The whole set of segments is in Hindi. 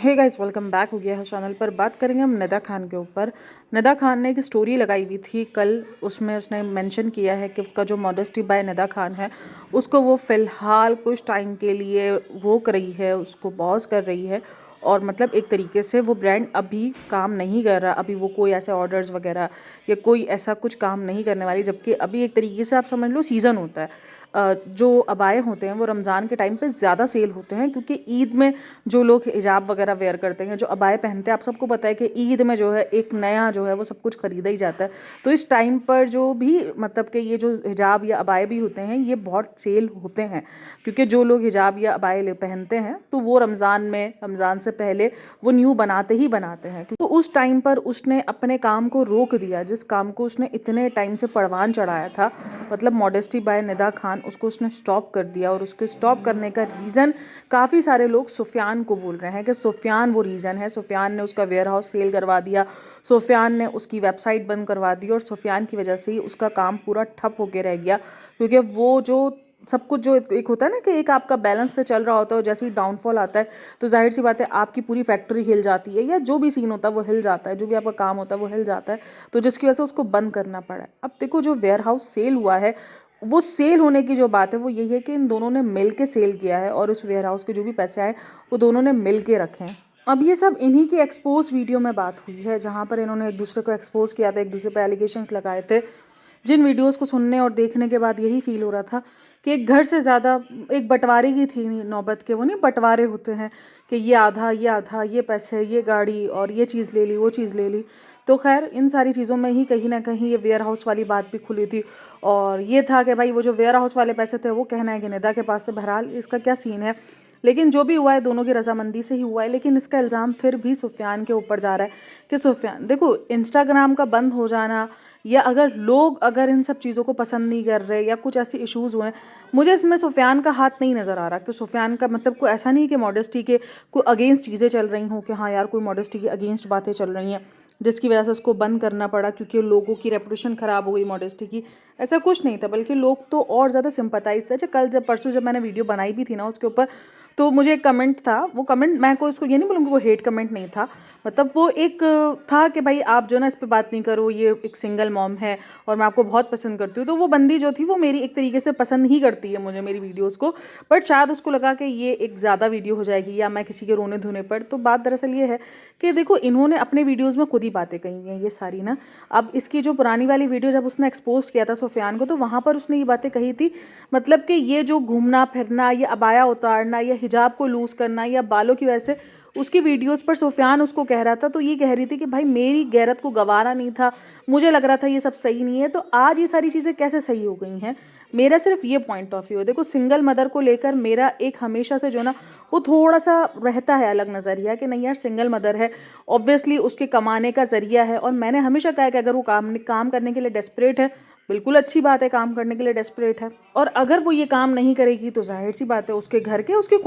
हे गाइस, वेलकम बैक हो गया है चैनल पर। बात करेंगे हम निदा खान के ऊपर। निदा खान ने एक स्टोरी लगाई हुई थी कल, उसमें उसने मेंशन किया है कि उसका जो मॉडेस्टी बाय निदा खान है उसको वो फ़िलहाल कुछ टाइम के लिए रोक रही है, उसको पॉज कर रही है। और मतलब एक तरीके से वो ब्रांड अभी काम नहीं कर रहा, अभी वो कोई ऐसे ऑर्डर्स वगैरह या कोई ऐसा कुछ काम नहीं करने वाली। जबकि अभी एक तरीके से आप समझ लो सीज़न होता है। जो अबाए होते हैं वो रमज़ान के टाइम पे ज़्यादा सेल होते हैं, क्योंकि ईद में जो लोग हिजाब वगैरह वेयर करते हैं, जो अबाए पहनते हैं, आप सबको पता है कि ईद में जो है एक नया जो है वो सब कुछ ख़रीदा ही जाता है। तो इस टाइम पर जो भी मतलब कि ये जो हिजाब या अबाए भी होते हैं ये बहुत सेल होते हैं, क्योंकि जो लोग हिजाब या अबाए पहनते हैं तो वो रमज़ान से पहले वो न्यू बनाते ही बनाते हैं। तो उस टाइम पर उसने अपने काम को रोक दिया, जिस काम को उसने इतने टाइम से परवान चढ़ाया था, मतलब मॉडेस्टी बाय निदा खान, उसको उसने स्टॉप कर दिया। और उसके स्टॉप करने का रीज़न काफ़ी सारे लोग सुफियान को बोल रहे हैं कि सुफियान वो रीज़न है। सुफियान ने उसका वेयर हाउस सेल करवा दिया, सुफियान ने उसकी वेबसाइट बंद करवा दी और सुफियान की वजह से ही उसका काम पूरा ठप होके रह गया। क्योंकि वो जो सब कुछ जो एक होता है ना कि एक आपका बैलेंस से चल रहा होता है और जैसे ही डाउनफॉल आता है तो जाहिर सी बात है आपकी पूरी फैक्ट्री हिल जाती है, या जो भी सीन होता है वो हिल जाता है, जो भी आपका काम होता है वो हिल जाता है। तो जिसकी वजह से उसको बंद करना पड़ा है। अब देखो, जो वेयर हाउस सेल हुआ है, वो सेल होने की जो बात है वो यही है कि इन दोनों ने मिल के सेल किया है और उस वेयर हाउस के जो भी पैसे आए वो दोनों ने मिल के रखे हैं। अब ये सब इन्हीं की एक्सपोज वीडियो में बात हुई है, जहाँ पर इन्होंने एक दूसरे को एक्सपोज किया था, एक दूसरे पे एलिगेशंस लगाए थे, जिन वीडियोस को सुनने और देखने के बाद यही फील हो रहा था कि एक घर से ज़्यादा एक बंटवारे की थी नौबत के। वो नहीं बंटवारे होते हैं कि ये आधा ये आधा, ये पैसे, ये गाड़ी, और ये चीज़ ले ली, वो चीज़ ले ली। तो खैर इन सारी चीज़ों में ही कहीं ना कहीं ये वेयर हाउस वाली बात भी खुली थी। और ये था कि भाई वो जो वेयर हाउस वाले पैसे थे वो कहना है कि निदा के पास थे। बहरहाल इसका क्या सीन है, लेकिन जो भी हुआ है दोनों की रजामंदी से ही हुआ है। लेकिन इसका इल्ज़ाम फिर भी सुफियान के ऊपर जा रहा है कि सुफियान, देखो, इंस्टाग्राम का बंद हो जाना या अगर इन सब चीज़ों को पसंद नहीं कर रहे या कुछ ऐसे इश्यूज़ हुए हैं, मुझे इसमें सुफियान का हाथ नहीं नज़र आ रहा। कि सुफियान का मतलब कोई ऐसा नहीं कि मॉडेस्टी के कोई अगेंस्ट चीज़ें चल रही हों, कि हाँ यार कोई मॉडेस्टी के अगेंस्ट बातें चल रही हैं जिसकी वजह से उसको बंद करना पड़ा क्योंकि लोगों की रेपुटेशन ख़राब हो गई मॉडेस्टी की। ऐसा कुछ नहीं था, बल्कि लोग तो और ज़्यादा सिंपैथाइज थे। अच्छा, परसों जब मैंने वीडियो बनाई भी थी ना उसके ऊपर, तो मुझे एक कमेंट था, वो कमेंट मैं को उसको ये नहीं बोलूँगी वो हेट कमेंट नहीं था, मतलब वो एक था कि भाई आप जो ना इस पे बात नहीं करो, ये एक सिंगल मॉम है और मैं आपको बहुत पसंद करती हूँ। तो वो बंदी जो थी वो मेरी एक तरीके से पसंद ही करती है मुझे, मेरी वीडियोस को, बट शायद उसको लगा कि ये एक ज़्यादा वीडियो हो जाएगी या मैं किसी के रोने धोने पर। तो बात दरअसल ये है कि देखो, इन्होंने अपने वीडियोज़ में खुद ही बातें कही हैं ये सारी ना। अब इसकी जो पुरानी वाली वीडियो जब उसने एक्सपोज किया था सुफियान को, तो वहाँ पर उसने ये बातें कही थी, मतलब कि ये जो घूमना फिरना या अबाया उतारना या हिजाब को लूज़ करना या बालों की वजह से उसकी वीडियोस पर सुफियान उसको कह रहा था, तो ये कह रही थी कि भाई मेरी गैरत को गवारा नहीं था, मुझे लग रहा था ये सब सही नहीं है। तो आज ये सारी चीज़ें कैसे सही हो गई हैं, मेरा सिर्फ ये पॉइंट ऑफ व्यू है। देखो, सिंगल मदर को लेकर मेरा एक हमेशा से जो ना वो थोड़ा सा रहता है अलग नज़रिया कि नहीं यार, सिंगल मदर है, ऑब्वियसली उसके कमाने का ज़रिया है। और मैंने हमेशा कहा कि अगर वो काम करने के लिए डेस्परेट है, बिल्कुल अच्छी बात है, काम करने के लिए डेस्परेट है। और अगर वो ये काम नहीं करेगी तो जाहिर सी बात है उसके घर के उसकी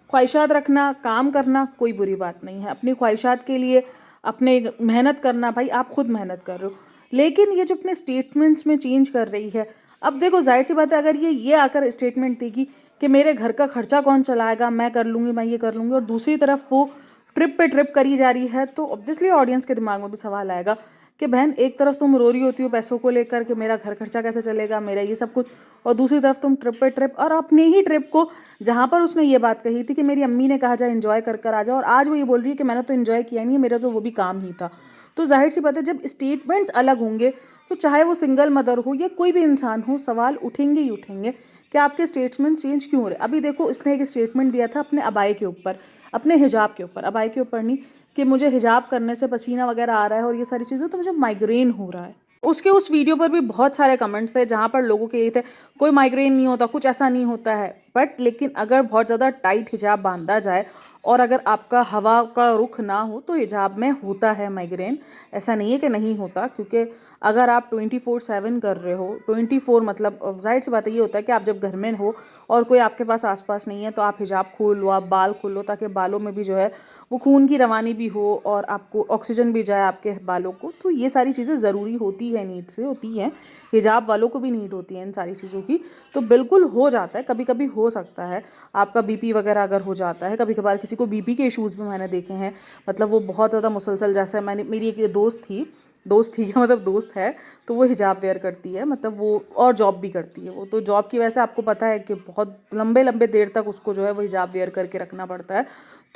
ख्वाहिशात रखना, काम करना कोई बुरी बात नहीं है। अपनी ख्वाहिशात के लिए अपने मेहनत करना, भाई आप खुद मेहनत कर रहे हो। लेकिन ये जो अपने स्टेटमेंट्स में चेंज कर रही है, अब देखो जाहिर सी बात है, अगर ये आकर स्टेटमेंट देगी कि मेरे घर का खर्चा कौन चलाएगा, मैं कर लूँगी, मैं ये कर लूँगी, और दूसरी तरफ वो ट्रिप पे ट्रिप करी जा रही है, तो ऑब्वियसली ऑडियंस के दिमाग में भी सवाल आएगा कि बहन, एक तरफ तुम रो रही होती हो पैसों को लेकर कि मेरा घर खर्चा कैसे चलेगा, मेरा ये सब कुछ, और दूसरी तरफ तुम ट्रिप पे ट्रिप, और अपने ही ट्रिप को जहाँ पर उसने ये बात कही थी कि मेरी अम्मी ने कहा जाए एंजॉय कर कर आ जाओ, और आज वो ये बोल रही है कि मैंने तो एंजॉय किया नहीं, मेरा तो वो भी काम ही था। तो जाहिर सी बात है, जब स्टेटमेंट्स अलग होंगे तो चाहे वो सिंगल मदर हो या कोई भी इंसान हो, सवाल उठेंगे ही उठेंगे कि आपके स्टेटमेंट चेंज क्यों हो रहे। अभी देखो, इसने एक स्टेटमेंट दिया था अपने अबाए के ऊपर, अपने हिजाब के ऊपर, अबाए के ऊपर नहीं, कि मुझे हिजाब करने से पसीना वगैरह आ रहा है और ये सारी चीज़ें, तो मुझे माइग्रेन हो रहा है। उसके उस वीडियो पर भी बहुत सारे कमेंट्स थे जहाँ पर लोगों के ये थे, कोई माइग्रेन नहीं होता, कुछ ऐसा नहीं होता है। बट लेकिन अगर बहुत ज़्यादा टाइट हिजाब बांधा जाए और अगर आपका हवा का रुख ना हो तो हिजाब में होता है माइग्रेन, ऐसा नहीं है कि नहीं होता। क्योंकि अगर आप 24/7 कर रहे हो, 24 मतलब जाहिर सी बात है, ये होता है कि आप जब घर में हो और कोई आपके पास आसपास नहीं है तो आप हिजाब खोल लो, आप बाल खोल लो, ताकि बालों में भी जो है वो खून की रवानी भी हो और आपको ऑक्सीजन भी जाए आपके बालों को। तो ये सारी चीज़ें ज़रूरी होती है, नीड से होती हैं, हिजाब वालों को भी नीड होती है इन सारी चीज़ों की। तो बिल्कुल हो जाता है, कभी कभी हो सकता है, आपका बीपी वगैरह अगर हो जाता है, कभी कभार किसी को बीपी के इश्यूज़ भी मैंने देखे हैं, मतलब वो बहुत ज़्यादा मुसलसल, जैसे मेरी एक दोस्त थी क्या, मतलब दोस्त है, तो वो हिजाब वेयर करती है, मतलब वो और जॉब भी करती है वो, तो जॉब की वजह से आपको पता है कि बहुत लंबे लंबे देर तक उसको जो है वो हिजाब वेयर करके रखना पड़ता है।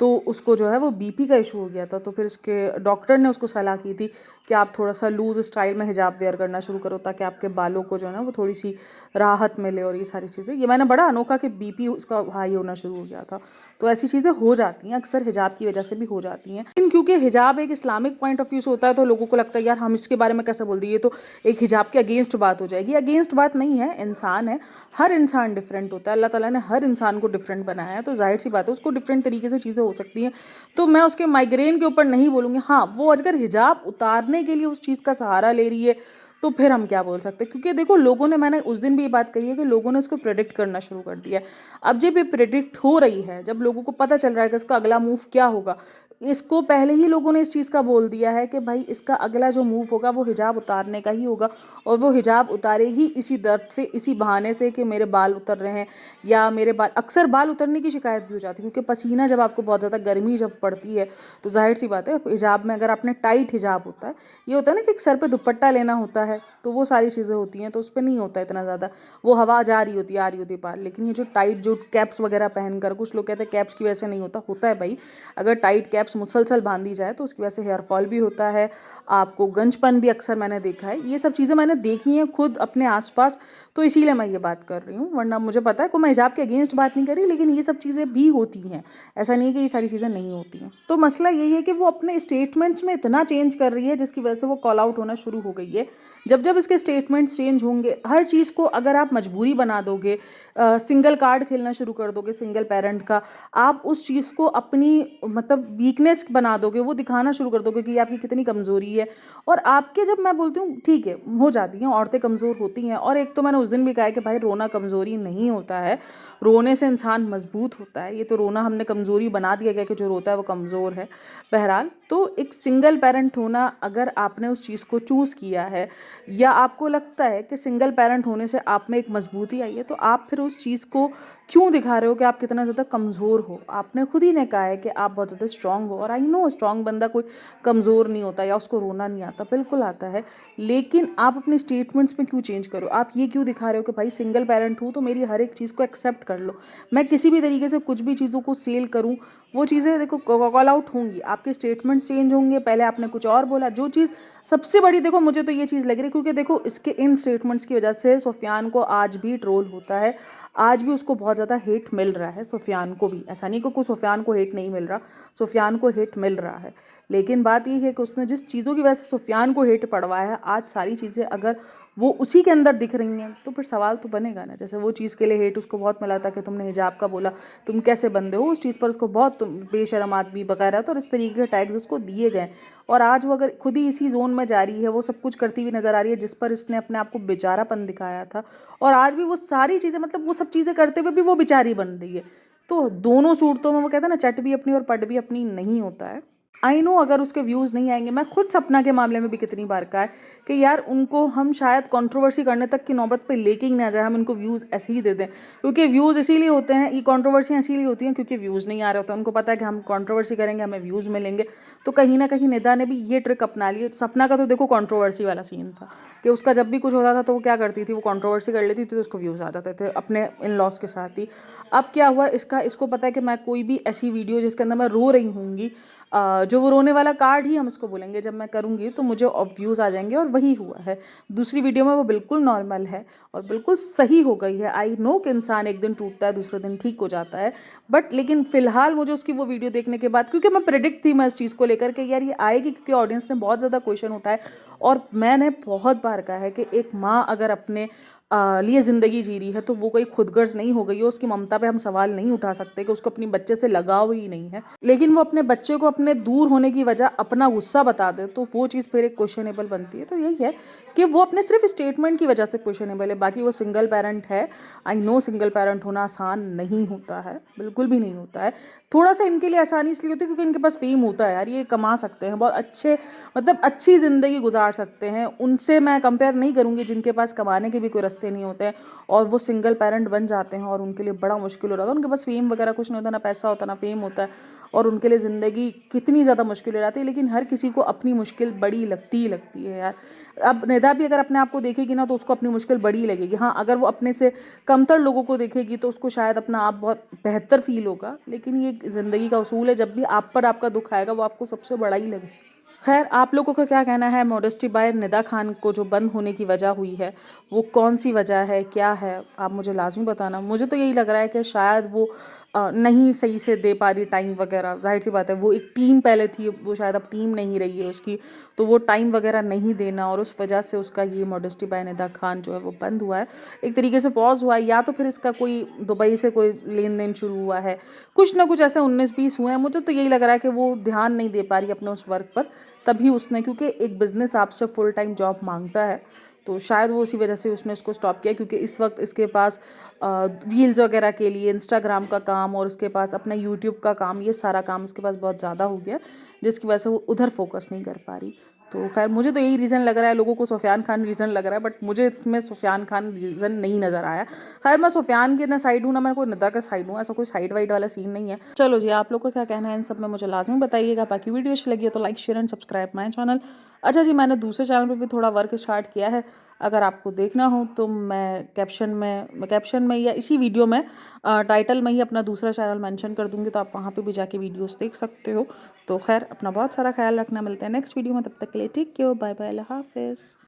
तो उसको जो है वो बीपी का इशू हो गया था, तो फिर उसके डॉक्टर ने उसको सलाह की थी कि आप थोड़ा सा लूज़ स्टाइल में हिजाब वेयर करना शुरू करो, ताकि आपके बालों को जो है ना वो थोड़ी सी राहत मिले, और ये सारी चीज़ें, ये मैंने बड़ा अनोखा कि बीपी उसका हाई होना शुरू हो गया था। तो ऐसी चीज़ें हो जाती हैं, अक्सर हिजाब की वजह से भी हो जाती हैं, लेकिन क्योंकि हिजाब एक इस्लामिक पॉइंट ऑफ व्यू से होता है, तो लोगों को लगता है यार हम इसके बारे में कैसे बोल दिए, ये तो एक हिजाब के अगेंस्ट बात हो जाएगी। अगेंस्ट बात नहीं है, इंसान है, हर इंसान डिफरेंट होता है, अल्लाह ताला ने हर इंसान को डिफरेंट बनाया है, तो जाहिर सी बात है उसको डिफरेंट तरीके से चीज़ें हो सकती हैं। तो मैं उसके माइग्रेन के ऊपर नहीं बोलूँगी। हाँ, वो अगर हिजाब उतारने के लिए उस चीज़ का सहारा ले रही है, तो फिर हम क्या बोल सकते हैं, क्योंकि देखो लोगों ने, मैंने उस दिन भी ये बात कही है कि लोगों ने इसको प्रेडिक्ट करना शुरू कर दिया है। अब जब ये प्रेडिक्ट हो रही है, जब लोगों को पता चल रहा है कि इसका अगला मूव क्या होगा, इसको पहले ही लोगों ने इस चीज़ का बोल दिया है कि भाई इसका अगला जो मूव होगा वो हिजाब उतारने का ही होगा, और वो हिजाब उतारेगी इसी दर्द से, इसी बहाने से कि मेरे बाल उतर रहे हैं, या मेरे बाल, अक्सर बाल उतरने की शिकायत भी हो जाती है, क्योंकि पसीना जब आपको बहुत ज़्यादा गर्मी जब पड़ती है, तो जाहिर सी बात है हिजाब में अगर आपने टाइट हिजाब होता है, ये होता है ना कि एक सर पे दुपट्टा लेना होता है, तो वो सारी चीज़ें होती हैं, तो उस पर नहीं होता इतना ज़्यादा, वो हवा जा रही होती है, आ रही होती है बाहर। लेकिन ये जो टाइट जो कैप्स वगैरह पहनकर, कुछ लोग कहते हैं कैप्स की वजह से नहीं होता, होता है भाई, अगर टाइट कैप्स मुसलसल बांधी जाए तो उसकी वजह से हेयर फॉल भी होता है, आपको गंजपन भी अक्सर मैंने देखा है, ये सब चीज़ें मैंने देखी हैं खुद अपने आसपास, तो इसीलिए मैं ये बात कर रही हूँ, वरना मुझे पता है को मैं हिजाब के अगेंस्ट बात नहीं कर रही, लेकिन ये सब चीज़ें भी होती हैं, ऐसा नहीं है कि ये सारी चीज़ें नहीं होती हैं। तो मसला यही है कि वो अपने स्टेटमेंट्स में इतना चेंज कर रही है, जिसकी वजह से वो कॉल आउट होना शुरू हो गई है। जब जब इसके स्टेटमेंट्स चेंज होंगे, हर चीज़ को अगर आप मजबूरी बना दोगे, सिंगल कार्ड खेलना शुरू कर दोगे सिंगल पेरेंट का, आप उस चीज़ को अपनी मतलब वीकनेस बना दोगे, वो दिखाना शुरू कर दोगे कि ये आपकी कितनी कमज़ोरी है, और आपके, जब मैं बोलती हूँ ठीक है हो जाती हैं औरतें, कमज़ोर होती हैं, और एक तो मैंने उस दिन भी कहा है कि भाई रोना कमज़ोरी नहीं होता है, रोने से इंसान मजबूत होता है, ये तो रोना हमने कमज़ोरी बना दिया गया कि जो रोता है वो कमज़ोर है। बहरहाल, तो एक सिंगल पेरेंट होना, अगर आपने उस चीज़ को चूज़ किया है, या आपको लगता है कि सिंगल पेरेंट होने से आप में एक मजबूती आई है, तो आप फिर उस चीज़ को क्यों दिखा रहे हो कि आप कितना ज़्यादा कमज़ोर हो। आपने खुद ही ने कहा है कि आप बहुत ज़्यादा स्ट्रांग हो, और आई नो स्ट्रांग बंदा कोई कमज़ोर नहीं होता, या उसको रोना नहीं आता, बिल्कुल आता है, लेकिन आप अपने स्टेटमेंट्स में क्यों चेंज करो, आप ये क्यों दिखा रहे हो कि भाई सिंगल पेरेंट हूँ तो मेरी हर एक चीज़ को एक्सेप्ट कर लो, मैं किसी भी तरीके से कुछ भी चीज़ों को सेल करूँ, वो चीज़ें देखो कॉल आउट होंगी, आपके स्टेटमेंट्स चेंज होंगे, पहले आपने कुछ और बोला, जो चीज़ सबसे बड़ी, देखो मुझे तो ये चीज़ लग रही है, क्योंकि देखो इसके इन स्टेटमेंट्स की वजह से सुफियान को आज भी ट्रोल होता है, आज भी उसको बहुत ज़्यादा हेट मिल रहा है, सुफियान को भी, ऐसा नहीं कि सुफियान को हेट नहीं मिल रहा, सुफियान को हेट मिल रहा है, लेकिन बात ये है कि उसने जिस चीज़ों की वजह से सुफियान को हेट पड़वाया है, आज सारी चीज़ें अगर वो उसी के अंदर दिख रही हैं, तो फिर सवाल तो बनेगा ना। जैसे वो चीज़ के लिए हेट उसको बहुत मिला था कि तुमने हिजाब का बोला, तुम कैसे बंदे हो, उस चीज़ पर उसको बहुत बेशर्म आदमी वगैरह, तो इस तरीके के टैग्स उसको दिए गए, और आज वो अगर खुद ही इसी जोन में जा रही है, वो सब कुछ करती हुई नज़र आ रही है जिस पर इसने अपने आप को बेचारापन दिखाया था, और आज भी वो सारी चीज़ें, मतलब वो सब चीज़ें करते हुए भी वो बेचारी बन रही है। तो दोनों सूरतों में वो कहते हैं ना, चट भी अपनी और पट भी अपनी नहीं होता है। आई नो अगर उसके व्यूज़ नहीं आएंगे, मैं खुद सपना के मामले में भी कितनी बार कहा है कि यार उनको हम शायद कंट्रोवर्सी करने तक की नौबत पे लेके ही ना जाए, हम इनको व्यूज़ ऐसे ही दे दें, क्योंकि व्यूज़ इसीलिए होते हैं, ये कंट्रोवर्सियाँ इसीलिए होती हैं क्योंकि व्यूज़ नहीं आ रहे होते, उनको पता है कि हम कंट्रोवर्सी करेंगे हमें व्यूज़ मिलेंगे, तो कहीं ना कहीं निदा ने भी ये ट्रिक अपना ली। सपना का तो देखो कंट्रोवर्सी वाला सीन था कि उसका जब भी कुछ होता था तो वो क्या करती थी, वो कंट्रोवर्सी कर लेती थी, तो उसको व्यूज़ आ जाते थे अपने इन लॉस के साथ ही। अब क्या हुआ, इसको पता है कि मैं कोई भी ऐसी वीडियो जिसके अंदर मैं रो रही हूँगी, जो वो रोने वाला कार्ड ही हम इसको बोलेंगे, जब मैं करूँगी तो मुझे व्यूज़ आ जाएंगे, और वही हुआ है। दूसरी वीडियो में वो बिल्कुल नॉर्मल है और बिल्कुल सही हो गई है। आई नो कि इंसान एक दिन टूटता है, दूसरे दिन ठीक हो जाता है, बट लेकिन फ़िलहाल मुझे उसकी वो वीडियो देखने के बाद, क्योंकि मैं प्रेडिक्ट थी मैं इस चीज़ को लेकर के यार ये आएगी, क्योंकि ऑडियंस ने बहुत ज़्यादा क्वेश्चन उठाए, और मैंने बहुत बार कहा है कि एक माँ अगर अपने लिए ज़िंदगी जी रही है तो वो कोई खुदगर्ज नहीं हो गई है, उसकी ममता पे हम सवाल नहीं उठा सकते कि उसको अपने बच्चे से लगाव ही नहीं है, लेकिन वो अपने बच्चे को अपने दूर होने की वजह अपना गुस्सा बता दे, तो वो चीज़ फिर एक क्वेश्चनेबल बनती है। तो यही है कि वो अपने सिर्फ स्टेटमेंट की वजह से क्वेश्चनेबल है, बाकी वो सिंगल पेरेंट है। आई नो सिंगल पेरेंट होना आसान नहीं होता है, बिल्कुल भी नहीं होता है। थोड़ा सा इनके लिए आसानी इसलिए होती है क्योंकि इनके पास फेम होता है यार, ये कमा सकते हैं बहुत अच्छे, मतलब अच्छी ज़िंदगी गुजार सकते हैं। उनसे मैं कंपेयर नहीं करूँगी जिनके पास कमाने के भी कोई रास्ते बचते नहीं होते हैं और वो सिंगल पेरेंट बन जाते हैं और उनके लिए बड़ा मुश्किल हो रहा था। उनके पास फेम वगैरह कुछ नहीं होता, ना पैसा होता ना फेम होता है और उनके लिए ज़िंदगी कितनी ज़्यादा मुश्किल हो जाती है। लेकिन हर किसी को अपनी मुश्किल बड़ी लगती ही लगती है यार। अब निदा भी अगर अपने आप को देखेगी ना तो उसको अपनी मुश्किल बड़ी ही लगेगी। हाँ, अगर वो अपने से कमतर लोगों को देखेगी तो उसको शायद अपना आप बहुत बेहतर फील होगा। लेकिन ये ज़िंदगी का उसूल है, जब भी आप पर आपका दुख आएगा वो आपको सबसे बड़ा ही लगे। खैर, आप लोगों का क्या कहना है मॉडेस्टी बाय निदा खान को जो बंद होने की वजह हुई है, वो कौन-सी वजह है, क्या है? आप मुझे लाज़मी बताना। मुझे तो यही लग रहा है कि शायद वो नहीं सही से दे पा रही टाइम वगैरह। ज़ाहिर-सी बात है, वो एक टीम पहले थी, वो शायद अब टीम नहीं रही है उसकी, तो वो टाइम वगैरह नहीं देना और उस वजह से उसका ये मॉडेस्टी बाय निदा खान जो है वो बंद हुआ है। एक तरीके से पॉज़ हुआ है, या तो फिर इसका कोई दुबई से कोई लेन-देन शुरू हुआ है। कुछ ना कुछ ऐसे 19-20 हुए हैं। मुझे तो यही लग रहा है कि वो ध्यान नहीं दे पा रही अपने उस वर्क पर, तभी उसने, क्योंकि एक बिज़नेस आपसे फुल टाइम जॉब मांगता है, तो शायद वो उसी वजह से उसने उसको स्टॉप किया, क्योंकि इस वक्त इसके पास रील्स वगैरह के लिए इंस्टाग्राम का काम और उसके पास अपना यूट्यूब का काम, ये सारा काम उसके पास बहुत ज़्यादा हो गया, जिसकी वजह से वो उधर फोकस नहीं कर पा रही। तो खैर, मुझे तो यही रीज़न लग रहा है, लोगों को सुफियान खान रीज़न लग रहा है, बट मुझे इसमें सुफियान खान रीज़न नहीं नज़र आया। खैर, मैं सुफियान के ना साइड हूँ ना मैं कोई निदा का साइड हूँ, ऐसा कोई साइड वाइड वाला सीन नहीं है। चलो जी, आप लोग का क्या कहना है इन सब में मुझे लाजमी बताइएगा। बाकी वीडियो अच्छी लगी है तो like share and subscribe my channel. अच्छा जी, मैंने दूसरे चैनल पे भी थोड़ा वर्क स्टार्ट किया है, अगर आपको देखना हो तो मैं कैप्शन में या इसी वीडियो में टाइटल में ही अपना दूसरा चैनल मेंशन कर दूँगी, तो आप वहाँ पे भी जाके वीडियोस देख सकते हो। तो खैर, अपना बहुत सारा ख्याल रखना, मिलते हैं नेक्स्ट वीडियो में, तब तक के लिए टेक केयर, बाय बाय, अल्लाह हाफ़िज़।